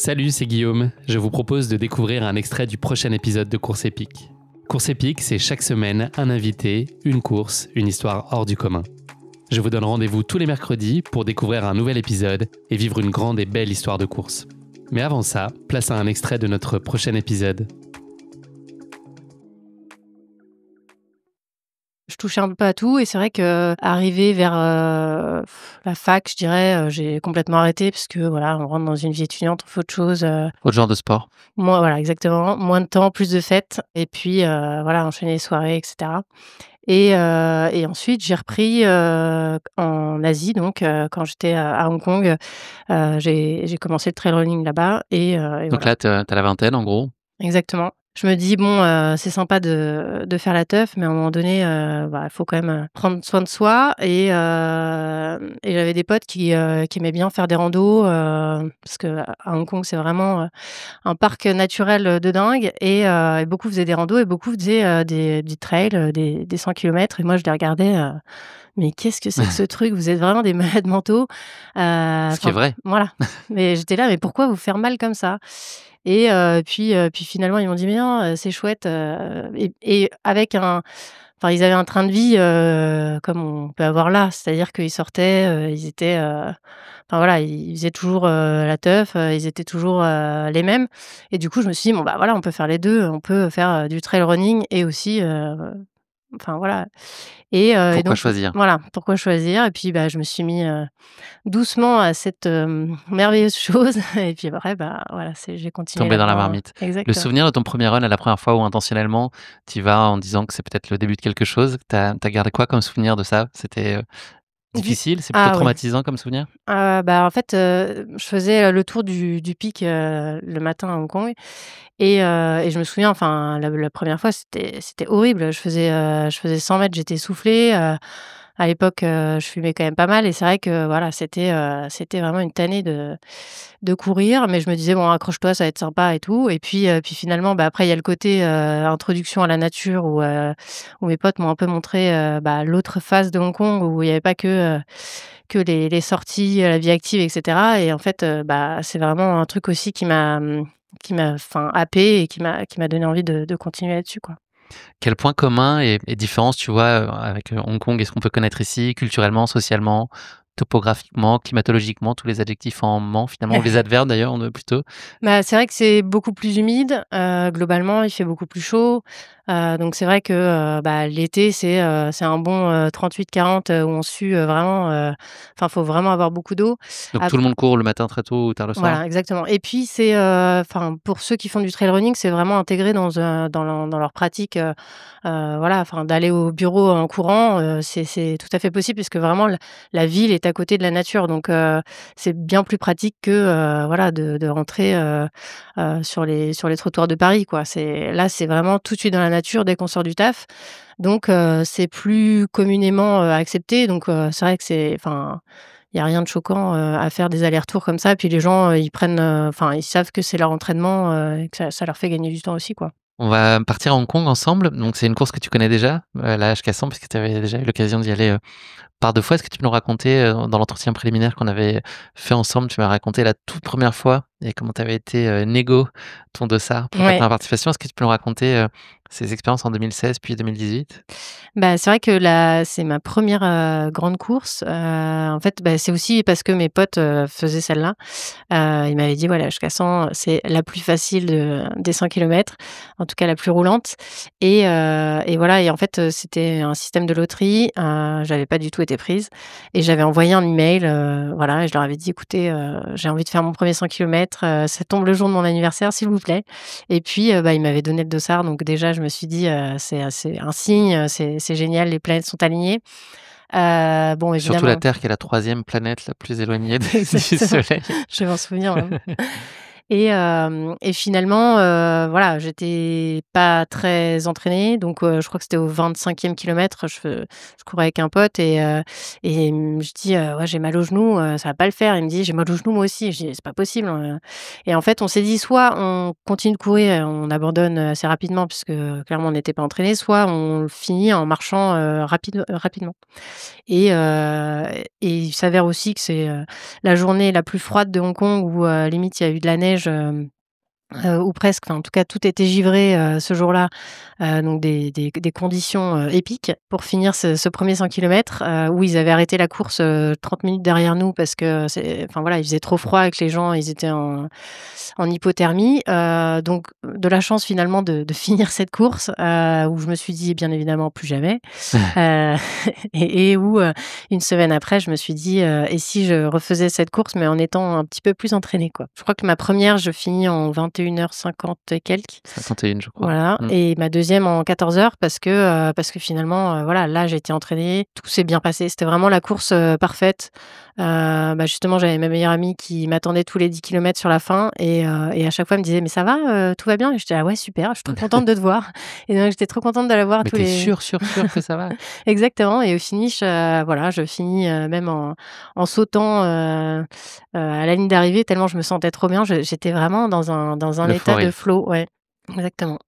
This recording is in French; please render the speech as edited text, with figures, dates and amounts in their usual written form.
Salut, c'est Guillaume. Je vous propose de découvrir un extrait du prochain épisode de Course épique. Course épique, c'est chaque semaine un invité, une course, une histoire hors du commun. Je vous donne rendez-vous tous les mercredis pour découvrir un nouvel épisode et vivre une grande et belle histoire de course. Mais avant ça, place à un extrait de notre prochain épisode. Je touchais un peu à tout et c'est vrai qu'arrivé vers la fac, je dirais, j'ai complètement arrêté parce que voilà, on rentre dans une vie étudiante, on fait autre chose. Autre genre de sport. Moins, voilà, exactement, moins de temps, plus de fêtes et puis voilà, enchaîner les soirées, etc. Et ensuite, j'ai repris en Asie, donc quand j'étais à Hong Kong, j'ai commencé le trail running là-bas et Donc voilà. là, t'as la vingtaine en gros. Exactement. Je me dis: «Bon, c'est sympa de faire la teuf, mais à un moment donné, il faut quand même, prendre soin de soi» et j'avais des potes qui aimaient bien faire des randos, parce qu'à Hong Kong, c'est vraiment, un parc naturel, de dingue et beaucoup faisaient des randos et beaucoup faisaient, du trail, des 100 kilomètres et moi, je les regardais, «Mais qu'est-ce que c'est que ce truc? Vous êtes vraiment des malades mentaux». Ce qui est Enfin, vrai. voilà. Mais j'étais là: «Mais pourquoi vous faire mal comme ça?» Et puis finalement, ils m'ont dit: «Mais non, c'est chouette», et avec ils avaient un train de vie, comme on peut avoir là. C'est-à-dire qu'ils sortaient, ils étaient, voilà, ils faisaient toujours, la teuf, ils étaient toujours, les mêmes et du coup, je me suis dit: «Bon, bah, voilà, on peut faire les 2. On peut faire, du trail running et aussi, voilà». Et Pourquoi donc choisir? voilà, pourquoi choisir? Et puis, bah, je me suis mis, doucement à cette, merveilleuse chose et puis après, bah, voilà, j'ai continué Tomber dans la là-dedans, marmite. Le exactement. souvenir de ton premier run, à la première fois où intentionnellement tu y vas en disant que c'est peut-être le début de quelque chose, t'as gardé quoi comme souvenir de ça? C'était, Du difficile? C'est plutôt Ah oui, traumatisant comme souvenir? bah, en fait, je faisais, le tour du pic, le matin à Hong Kong et je me souviens, enfin, la 1re fois, c'était horrible. Je faisais 100 mètres, j'étais essoufflée, à l'époque, je fumais quand même pas mal et c'est vrai que, voilà, c'était vraiment une tannée de courir, mais je me disais: «Bon, accroche-toi, ça va être sympa et tout» et puis finalement, bah, après il y a le côté, introduction à la nature où mes potes m'ont un peu montré, bah, l'autre face de Hong Kong où il y avait pas que les sorties, la vie active et cetera et en fait, bah, c'est vraiment un truc aussi qui m'a, enfin, happée et qui m'a donné envie de continuer là-dessus, quoi. Quel point commun et différence tu vois, avec, Hong Kong? Est-ce qu'on peut connaître ici, culturellement, socialement, topographiquement, climatologiquement, tous les adjectifs en ment finalement, ou les adverbes d'ailleurs, plutôt? Bah, c'est vrai que c'est beaucoup plus humide, globalement, il fait beaucoup plus chaud, donc c'est vrai que, bah, l'été, c'est un bon, 38-40, où on sue, vraiment, enfin, faut vraiment avoir beaucoup d'eau. Donc Ap tout le monde court le matin très tôt ou tard le soir? Voilà, exactement et puis c'est, enfin, pour ceux qui font du trail running, c'est vraiment intégré dans leur pratique, voilà, enfin, d'aller au bureau en courant, c'est tout à fait possible puisque vraiment la ville est à côté de la nature donc c'est bien plus pratique que, voilà, de rentrer, sur les trottoirs de Paris, quoi. C'est vraiment tout de suite dans la nature dès qu'on sort du taf donc c'est plus communément, accepté donc c'est vrai que il y a rien de choquant, à faire des allers-retours comme ça. Puis les gens, ils prennent, enfin, ils savent que c'est leur entraînement, et que ça leur fait gagner du temps aussi, quoi. On va partir à Hong Kong ensemble, donc c'est une course que tu connais déjà, la HK100 puisque tu avais déjà eu l'occasion d'y aller, par 2 fois. Est-ce que tu peux nous raconter, dans l'entretien préliminaire qu'on avait fait ensemble, tu m'as raconté la toute première fois et comment tu avais été, négo ton dossard pour ta Ouais. première participation. Est-ce que tu peux nous raconter, ces expériences en 2016 puis 2018? Bah, c'est vrai que là, c'est ma première re grande course. En fait, bah, c'est aussi parce que mes potes, faisaient celle-là. Ils m'avaient dit: «Voilà, jusqu'à 100, c'est la plus facile des 100 kilomètres, en tout cas la plus roulante» et voilà et en fait, c'était un système de loterie. J'avais pas du tout été prise et j'avais envoyé un email, voilà et je leur avais dit: «Écoutez, j'ai envie de faire mon premier 100 kilomètres, ça tombe le jour de mon anniversaire, s'il vous plaît» et puis, bah, ils m'avaient donné le dossard donc déjà je me suis dit, «C'est un signe, c'est génial, les planètes sont alignées». Bon Surtout la évidemment Terre qui est la 3e planète la plus éloignée du exactement, soleil. je vais m'en souvenir, hein. Et finalement, voilà, j'étais pas très entraînée donc je crois que c'était au 25e kilomètre, je courais avec un pote et je dis: «Ouais, j'ai mal au genou, ça va pas le faire». Il me dit: «J'ai mal au genou moi aussi». Je dis: «C'est pas possible, et en fait, on s'est dit: «Soit on continue de courir et on abandonne assez rapidement puisque clairement on n'était pas entraîné, soit on le finit en marchant, rapidement». Et il s'avère aussi que c'est, la journée la plus froide de Hong Kong où, limite il y a eu de la neige, neige, ou presque, enfin en tout cas tout était givré, ce jour-là, donc des conditions, épiques pour finir ce 1er 100 kilomètres, où ils avaient arrêté la course, 30 minutes derrière nous parce que enfin voilà, il faisait trop froid et que les gens ils étaient en hypothermie, donc de la chance finalement de finir cette course, où je me suis dit: «Bien évidemment plus jamais», heu et où, 1 semaine après je me suis dit: «Et si je refaisais cette course mais en étant un petit peu plus entraînée quoi?» Je crois que ma première je finis en 21h50 et quelques. 51 je crois. Voilà, et ma deuxième en 14 heures parce que finalement, voilà, là j'étais entraînée, tout s'est bien passé. C'était vraiment la course, parfaite. Justement, j'avais ma meilleure amie qui m'attendait tous les 10 kilomètres sur la fin et à chaque fois elle me disait: «Mais ça va, tout va bien?» Et j'étais: «Ah ouais super, je suis trop contente de te voir», et donc j'étais trop contente de la voir Mais tous tu es les sûre que ça va? exactement, et au finish, voilà, je finis, même en sautant, à la ligne d'arrivée tellement je me sentais trop bien. J'étais vraiment dans un état de L'euphorie. flow, ouais, exactement.